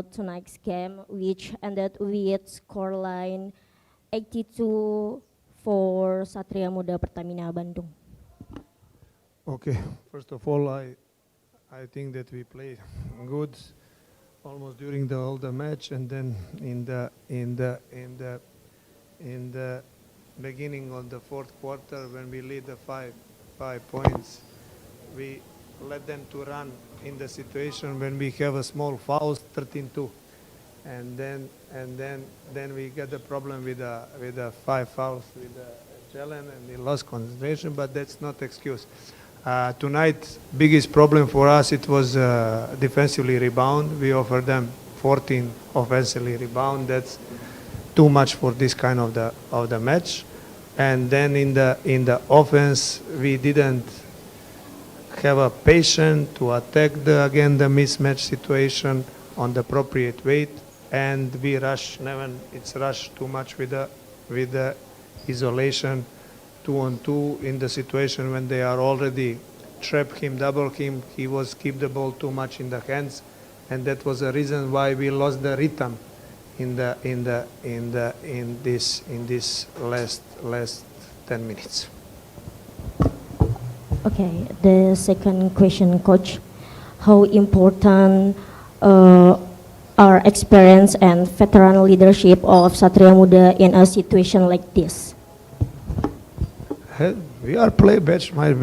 tonight's game, which ended with scoreline 82 for Satria Muda Pertamina Bandung. Okay, first of all, I think that we played good almost during the whole the match, and then in the beginning of the fourth quarter, when we lead the five points, we let them to run in the situation when we have a small fouls 13-2, and then we get the problem with the five fouls with the challenge, and we lost concentration, but that's not excuse. Tonight, biggest problem for us, it was defensively rebound. We offered them 14 offensively rebound. That's too much for this kind of the match. And then in the offense, we didn't have a patience to attack again the mismatch situation on the appropriate weight, and we rush. It's rushed too much with the isolation 2-on-2 in the situation when they are already trap him, double him. He was keep the ball too much in the hands, and that was the reason why we lost the rhythm in this last 10 minutes. Okay, the second question, Coach. How important are experience and veteran leadership of Satria Muda in a situation like this? We are play match by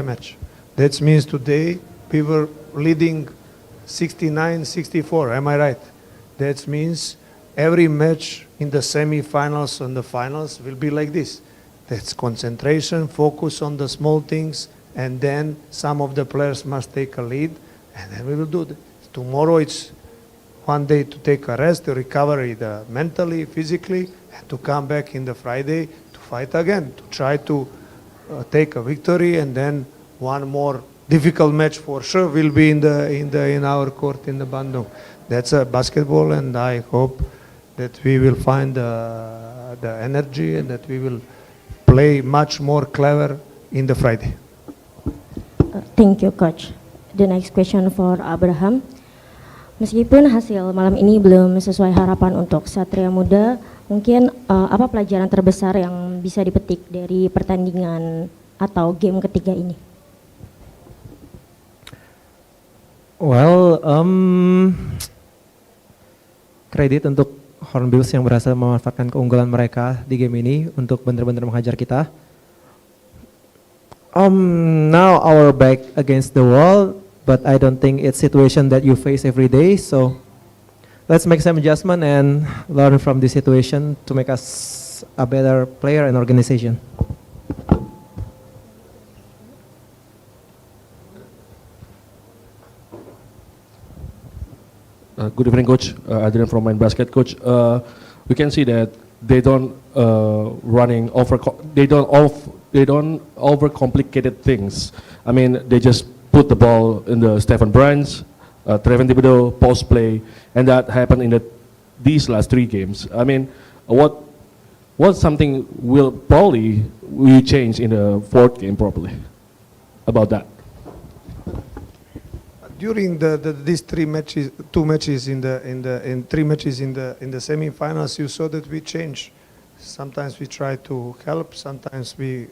match. That means today we were leading 69-64. Am I right? That means every match in the semi-finals and the finals will be like this. That's concentration, focus on the small things, and then some of the players must take a lead, and then we will do that. Tomorrow it's one day to take a rest, to recover mentally, physically, and to come back in the Friday to fight again, to try to take a victory, and then one more difficult match for sure will be in our court in the Bandung. That's a basketball, and I hope that we will find the energy and that we will play much more clever in the Friday. Thank you, Coach. The next question for Abraham. Meskipun hasil malam ini belum sesuai harapan untuk Satria Muda, mungkin apa pelajaran terbesar yang bisa dipetik dari pertandingan atau game ketiga ini? Well, kredit untuk Hornbills yang berhasil memanfaatkan keunggulan mereka di game ini untuk benar-benar menghajar kita. Now our back against the wall, but I don't think it's situation that you face every day. So let's make some adjustment and learn from this situation to make us a better player and organization. Good evening, Coach. Adrian from Mind Basket, Coach. We can see that they don't overcomplicated things. I mean, they just put the ball in the Stephen Brands, Treven Thibodeau, post play, and that happened in these last three games. I mean, what something will probably change in the fourth game probably about that? During these three matches, three matches in the semi-finals, you saw that we change. Sometimes we try to help, sometimes we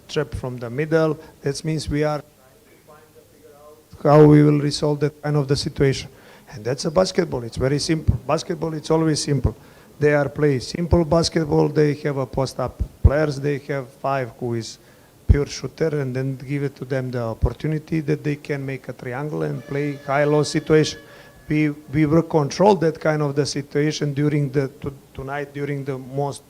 trap from the middle. That means we are trying to figure out how we will resolve that kind of the situation. And that's a basketball. It's very simple. Basketball, it's always simple. They are play simple basketball. They have a post-up players. They have five who is pure shooter, and then give it to them the opportunity that they can make a triangle and play high-low situation. We will control that kind of the situation during tonight during the most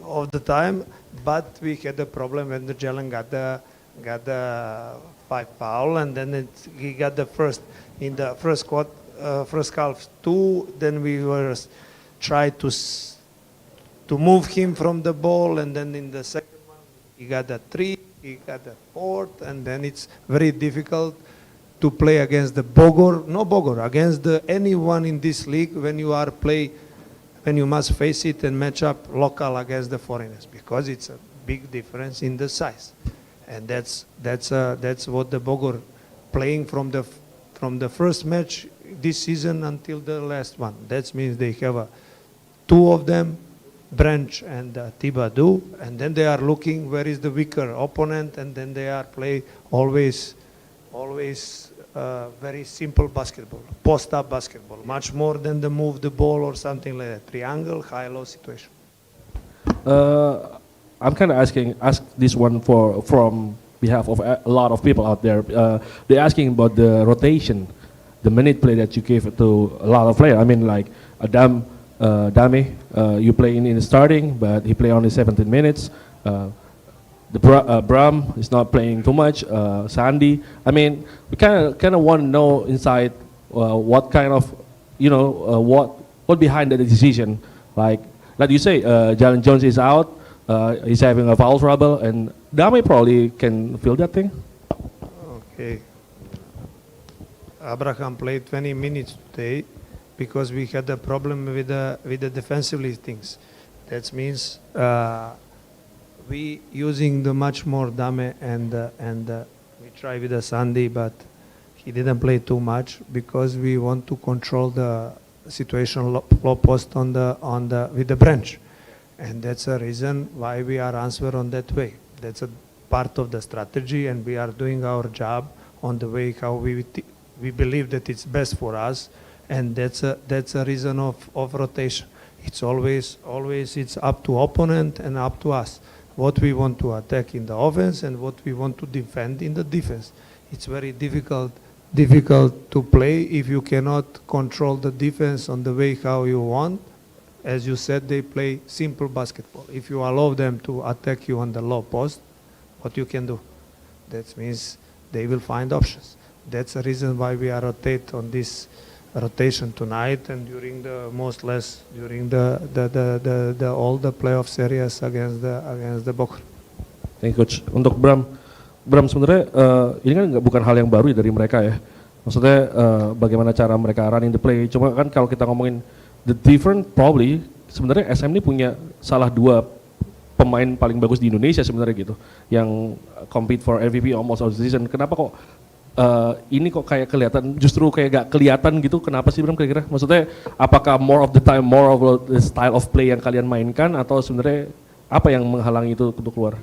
of the time, but we had a problem when the Jalen got the five foul, and then he got the first in the first half two. Then we were try to move him from the ball, and then in the second one he got the three, he got the fourth, and then it's very difficult to play against the against anyone in this league when you must face it and match up local against the foreigners, because it's a big difference in the size. and that's what the Bogor playing from the first match this season until the last one. That means they have two of them, Branch and Tibadu, and then they are looking where is the weaker opponent, and then they are play always very simple basketball, post-up basketball, much more than the move the ball or something like that, triangle, high-low situation. I'm kind of ask this one from behalf of a lot of people out there. They're asking about the rotation, the minute play that you give to a lot of players. I mean, like Dame, you play in the starting, but he play only 17 minutes. Bram is not playing too much. Sandy. I mean, we kind of want to know inside what kind of, what behind the decision. Like you say, Jalen Jones is out. He's having a foul trouble, and Dame probably can feel that thing. Okay. Abraham played 20 minutes today because we had a problem with the defensively things. That means we using the much more Dame and we try with the Sandy, but he didn't play too much because we want to control the situation low post on the with the Branch, and that's a reason why we are answer on that way. That's a part of the strategy, and we are doing our job on the way how we believe that it's best for us, and that's a reason of rotation. It's always it's up to opponent and up to us what we want to attack in the offense and what we want to defend in the defense. It's very difficult to play if you cannot control the defense on the way how you want. As you said, they play simple basketball. If you allow them to attack you on the low post, what you can do? That means they will find options. That's the reason why we are rotate on this rotation tonight and during the all the playoff series against the Bogor. Thank you, Coach. Untuk Bram sebenarnya ini kan bukan hal yang baru dari mereka ya. Maksudnya bagaimana cara mereka running the play. Cuma kan kalau kita ngomongin the different, probably sebenarnya SM ini punya salah dua pemain paling bagus di Indonesia sebenarnya gitu, yang compete for MVP almost all season. Kenapa kok ini kok kayak kelihatan, justru kayak gak kelihatan gitu? Kenapa sih Bram kira-kira? Maksudnya apakah more of the time, more of the style of play yang kalian mainkan, atau sebenarnya apa yang menghalangi itu untuk keluar?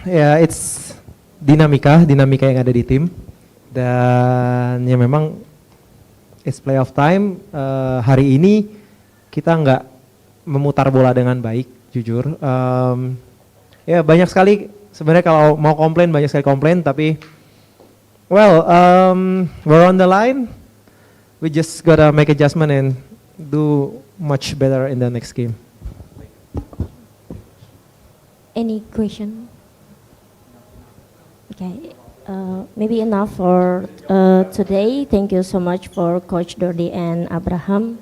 Ya, it's dinamika yang ada di tim, dan ya memang it's playoff time. Hari ini kita nggak memutar bola dengan baik, jujur. Ya banyak sekali sebenarnya, kalau mau komplain banyak sekali komplain, tapi well, we're on the line. We just gotta make adjustment and do much better in the next game. Any question? Okay, maybe enough for today. Thank you so much for Coach Dordi and Abraham.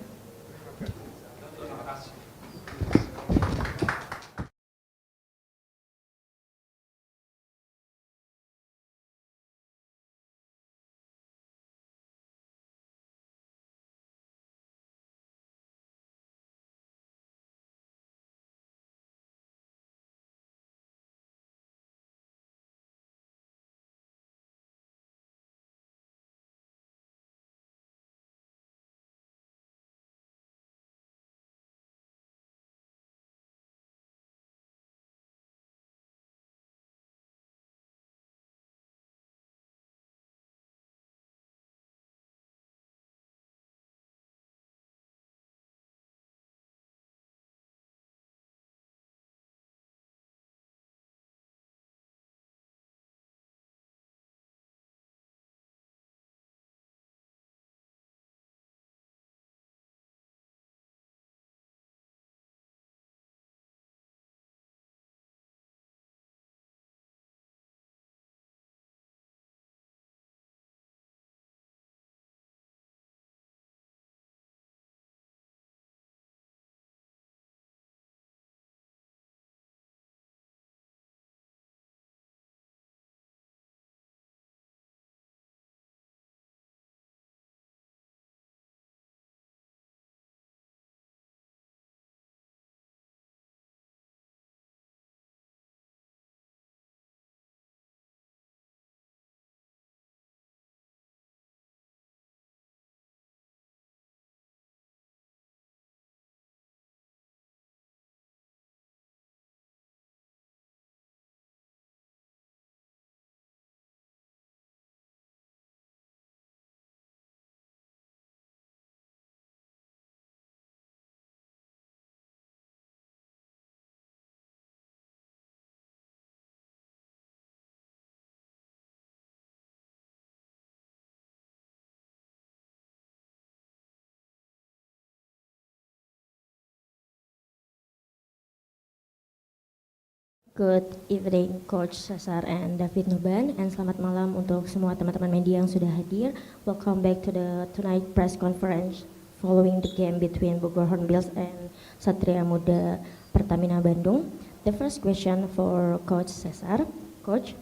Good evening, Coach Cesar and David Nuban, and selamat malam untuk semua teman-teman media yang sudah hadir. Welcome back to the tonight press conference following the game between Bogor Hornbills and Satria Muda Pertamina Bandung. The first question for Coach Cesar. Coach,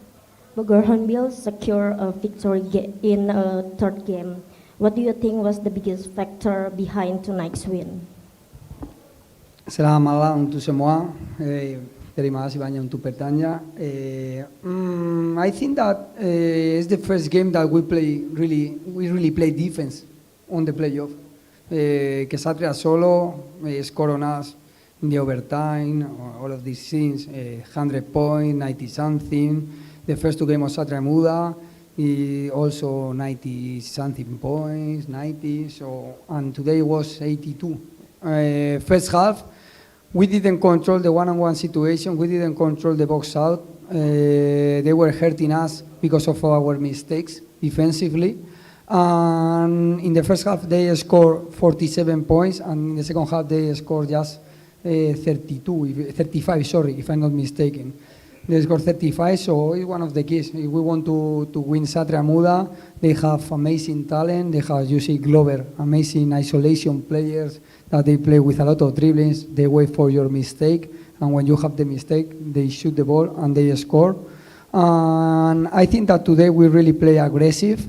Bogor Hornbills secure a victory in a third game. What do you think was the biggest factor behind tonight's win? Selamat malam untuk semua. Terima kasih banyak untuk pertanyaan. I think that it's the first game that we really play defense on the playoff. Que Satria solo score on us in the overtime, all of these things, 100 points, 90 something. The first two games of Satria Muda, also 90 something points, 90. So and today was 82. First half. We didn't control the one-on-one situation. We didn't control the box out. They were hurting us because of our mistakes defensively. And in the first half, they scored 47 points, and in the second half, they scored just 35, if I'm not mistaken. They scored 35, so it's one of the keys. If we want to win Satria Muda, they have amazing talent. They have, you see, Glover, amazing isolation players that they play with a lot of dribblings. They wait for your mistake, and when you have the mistake, they shoot the ball and they score. And I think that today we really play aggressive.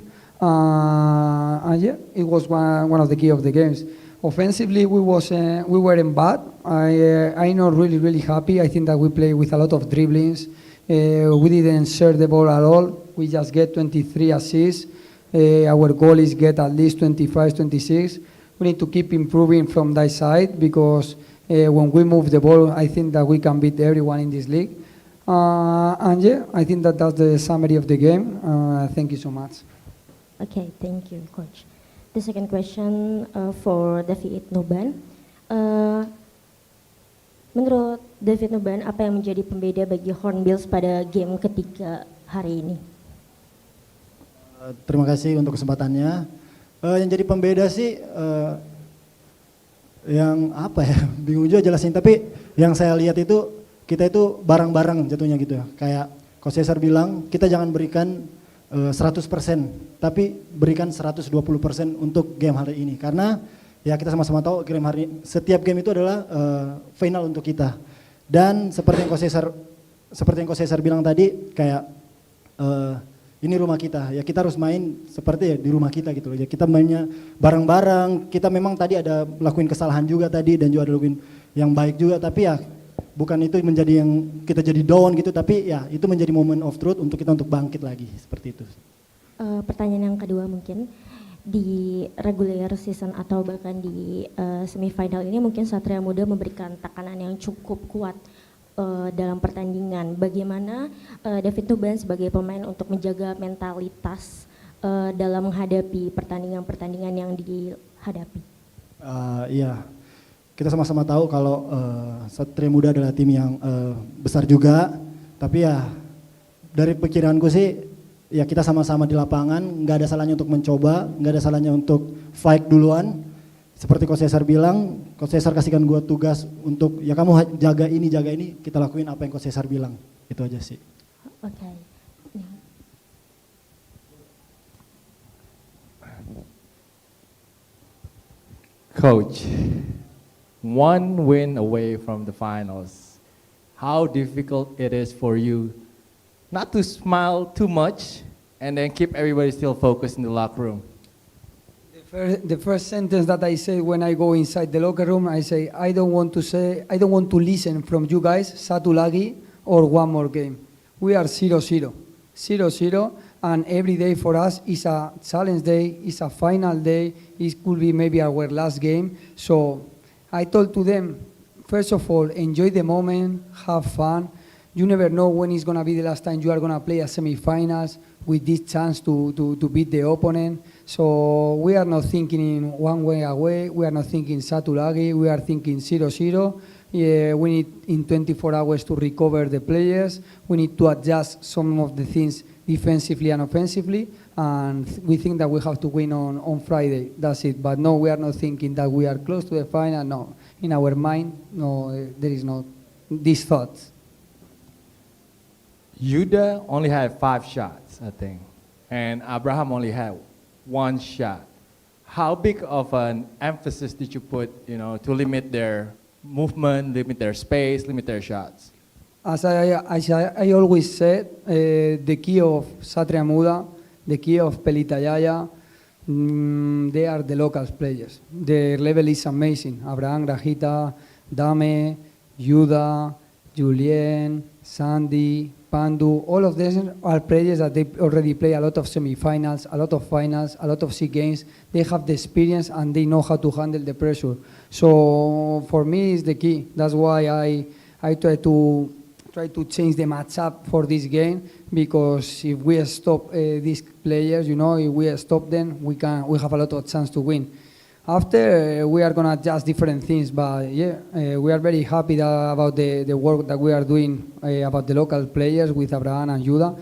And yeah, it was one of the key of the games. Offensively, we weren't bad. I'm not really happy. I think that we play with a lot of dribblings. We didn't share the ball at all. We just get 23 assists. Our goal is get at least 25, 26. We need to keep improving from that side because when we move the ball, I think that we can beat everyone in this league. And yeah, I think that that's the summary of the game. Thank you so much. Okay, thank you, Coach. The second question for David Nuban. Menurut David Nuban, apa yang menjadi pembeda bagi Hornbills pada game ketiga hari ini? Terima kasih untuk kesempatannya. Yang jadi pembeda sih, yang apa ya, bingung juga jelasin. Tapi yang saya lihat itu, kita itu bareng-bareng jatuhnya gitu ya. Kayak Coach Cesar bilang, kita jangan berikan 100%, tapi berikan 120% untuk game hari ini. Karena ya kita sama-sama tahu game hari ini, setiap game itu adalah final untuk kita. Dan seperti yang Coach Cesar bilang tadi, kayak ini rumah kita, ya kita harus main seperti ya di rumah kita gitu loh. Ya kita mainnya bareng-bareng, kita memang tadi ada lakuin kesalahan juga tadi dan juga ada lakuin yang baik juga, tapi ya bukan itu menjadi yang kita jadi down gitu, tapi ya itu menjadi moment of truth untuk kita untuk bangkit lagi, seperti itu. Pertanyaan yang kedua mungkin, di regular season atau bahkan di semifinal ini mungkin Satria Muda memberikan tekanan yang cukup kuat dalam pertandingan. Bagaimana David Nuban sebagai pemain untuk menjaga mentalitas dalam menghadapi pertandingan-pertandingan yang dihadapi? Iya, kita sama-sama tahu kalau Satria Muda adalah tim yang besar juga, tapi ya dari pikiranku sih ya kita sama-sama di lapangan, nggak ada salahnya untuk mencoba, nggak ada salahnya untuk fight duluan. Seperti Coach Cesar bilang, Coach Cesar kasihkan gue tugas untuk ya kamu jaga ini, kita lakuin apa yang Coach Cesar bilang, itu aja sih. Oke. Coach, one win away from the finals. How difficult it is for you not to smile too much and then keep everybody still focused in the locker room? The first sentence that I say when I go inside the locker room, I say, I don't want to listen from you guys, satu lagi, or one more game. We are 0-0, and every day for us is a challenge day, is a final day, it could be maybe our last game. So I told to them, first of all, enjoy the moment, have fun. You never know when it's going to be the last time you are going to play a semifinals with this chance to beat the opponent. So we are not thinking in one way away, we are not thinking Satulagi, we are thinking 0-0. Yeah, we need in 24 hours to recover the players. We need to adjust some of the things defensively and offensively. And we think that we have to win on Friday, that's it. But no, we are not thinking that we are close to the final, no. In our mind, no, there is no these thoughts. Yuda only had 5 shots, I think, and Abraham only had 1 shot. How big of an emphasis did you put, to limit their movement, limit their space, limit their shots? As I always said, the key of Satria Muda, the key of Pelitayaya, they are the local players. Their level is amazing. Abraham, Grajita, Dame, Yuda, Julien, Sandy, Pandu, all of them are players that they already play a lot of semifinals, a lot of finals, a lot of SEA games. They have the experience and they know how to handle the pressure. So for me, it's the key. That's why I try to change the matchup for this game, because if we stop these players, if we stop them, we have a lot of chance to win. After, we are going to adjust different things, but yeah, we are very happy about the work that we are doing about the local players with Abraham and Yuda,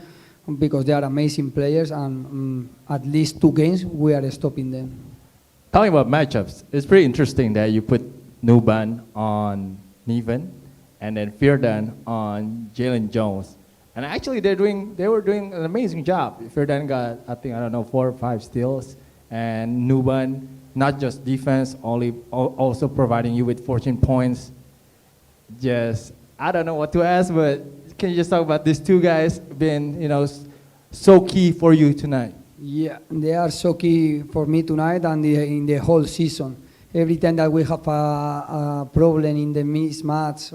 because they are amazing players, and at least 2 games we are stopping them. Talking about matchups, it's pretty interesting that you put Nuban on Neven and then Firdan on Jalen Jones. And actually they were doing an amazing job. Firdan got, I think, 4 or 5 steals, and Nuban, not just defense, also providing you with 14 points. Just, I don't know what to ask, but can you just talk about these 2 guys being, so key for you tonight? Yeah, they are so key for me tonight and in the whole season. Every time that we have a problem in the mismatch,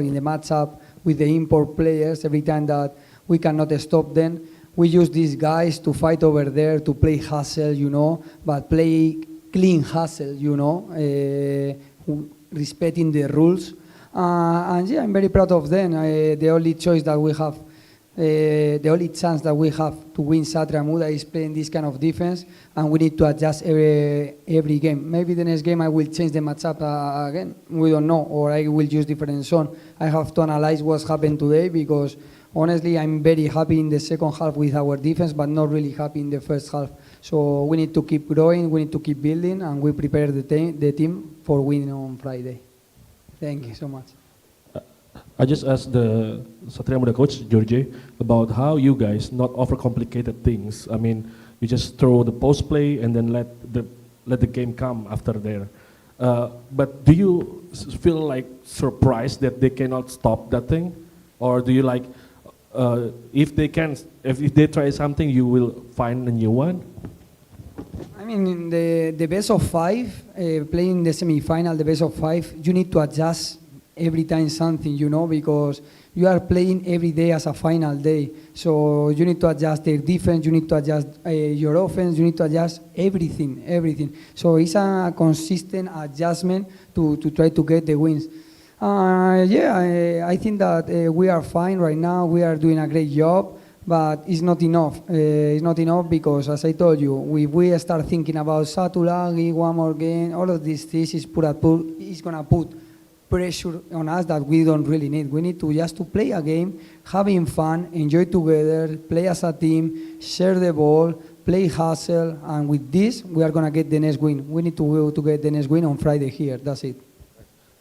in the matchup with the import players, every time that we cannot stop them, we use these guys to fight over there, to play hustle, but play clean hustle, respecting the rules. And yeah, I'm very proud of them. The only choice that we have, the only chance that we have to win Satria Muda is playing this kind of defense, and we need to adjust every game. Maybe the next game I will change the matchup again. We don't know, or I will use different zone. I have to analyze what's happened today, because honestly, I'm very happy in the second half with our defense, but not really happy in the first half. So we need to keep growing, we need to keep building, and we prepare the team for winning on Friday. Thank you so much. I just asked the Satria Muda coach, George, about how you guys not overcomplicated things. I mean, you just throw the post play and then let the game come after there. But do you feel like surprised that they cannot stop that thing? Or do you like, if they try something, you will find a new one? I mean, in the best of 5, playing the semi-final, the best of 5, you need to adjust every time something, because you are playing every day as a final day. So you need to adjust their defense, you need to adjust your offense, you need to adjust everything. So it's a consistent adjustment to try to get the wins. I think that we are fine right now. We are doing a great job, but it's not enough. It's not enough because, as I told you, if we start thinking about Satulagi, one more game, all of these things is going to put pressure on us that we don't really need. We need to just to play a game, having fun, enjoy together, play as a team, share the ball, play hustle, and with this, we are going to get the next win. We need to go to get the next win on Friday here. That's it.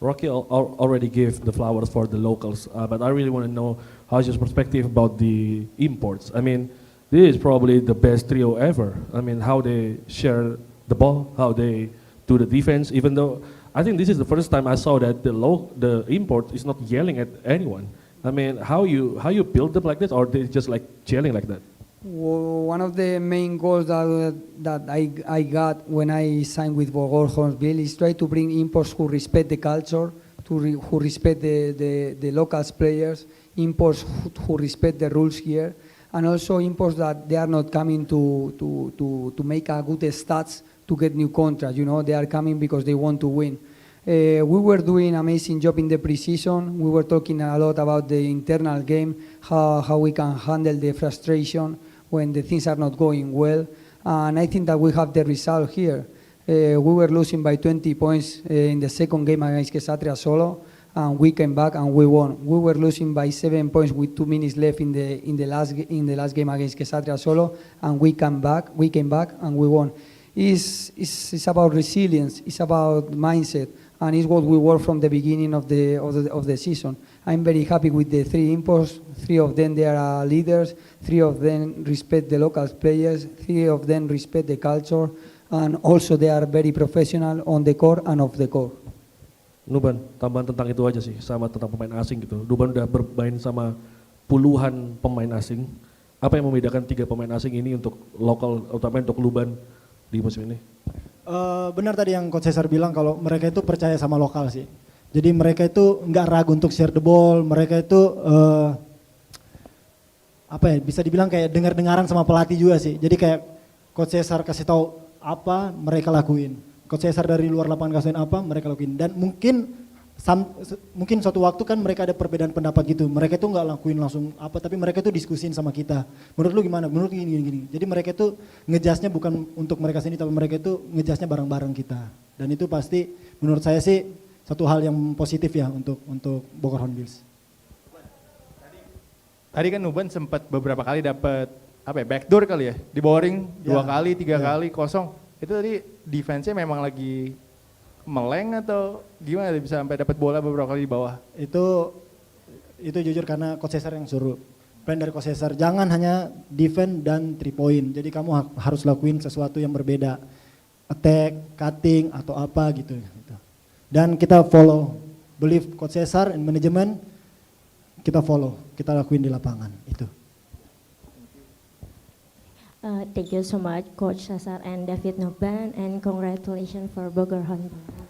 Rocky already gave the flowers for the locals, but I really want to know how's your perspective about the imports. I mean, this is probably the best trio ever. I mean, how they share the ball, how they do the defense, even though I think this is the first time I saw that the import is not yelling at anyone. I mean, how you build them like this, or they just like yelling like that? One of the main goals that I got when I signed with Bogor Hornbills is try to bring imports who respect the culture, who respect the local players, imports who respect the rules here, and also imports that they are not coming to make a good stats to get new contracts. They are coming because they want to win. We were doing an amazing job in the preseason. We were talking a lot about the internal game, how we can handle the frustration when the things are not going well. And I think that we have the result here. We were losing by 20 points in the second game against Satria Solo, and we came back and we won. We were losing by 7 points with 2 minutes left in the last game against Satria Solo, and we came back and we won. It's about resilience, it's about mindset, and it's what we work from the beginning of the season. I'm very happy with the 3 imports. 3 of them, they are leaders. 3 of them respect the local players. 3 of them respect the culture, and also they are very professional on the court and off the court. Nuban, tambahan tentang itu aja sih, sama tentang pemain asing gitu. Nuban udah bermain sama puluhan pemain asing. Apa yang membedakan 3 pemain asing ini untuk lokal, utamanya untuk Luban di musim ini? Benar tadi yang Coach Cesar bilang kalau mereka itu percaya sama lokal sih. Jadi mereka itu nggak ragu untuk share the ball. Mereka itu bisa dibilang kayak dengar-dengaran sama pelatih juga sih. Jadi kayak Coach Cesar kasih tahu apa mereka lakuin. Coach Cesar dari luar lapangan kasihin apa mereka lakuin. Dan mungkin suatu waktu kan mereka ada perbedaan pendapat gitu. Mereka itu nggak lakuin langsung apa, tapi mereka itu diskusin sama kita. Menurut lu gimana? Menurut gini. Jadi mereka itu ngejasnya bukan untuk mereka sendiri, tapi mereka itu ngejasnya bareng-bareng kita. Dan itu pasti menurut saya sih satu hal yang positif ya untuk Bogor Hornbills. Tadi kan Nuban sempat beberapa kali dapat backdoor kali ya, di boring 2 kali, 3 kali kosong. Itu tadi defense-nya memang lagi meleng atau gimana bisa sampai dapat bola beberapa kali di bawah? Itu jujur karena Coach Cesar yang suruh. Plan dari Coach Cesar, jangan hanya defense dan 3 point. Jadi kamu harus lakuin sesuatu yang berbeda. Attack, cutting atau apa gitu. Dan kita follow, believe Coach Cesar and manajemen, kita follow, kita lakuin di lapangan itu. Thank you so much, Coach Cesar and David Nuban, and congratulations for Bogor Hornbills.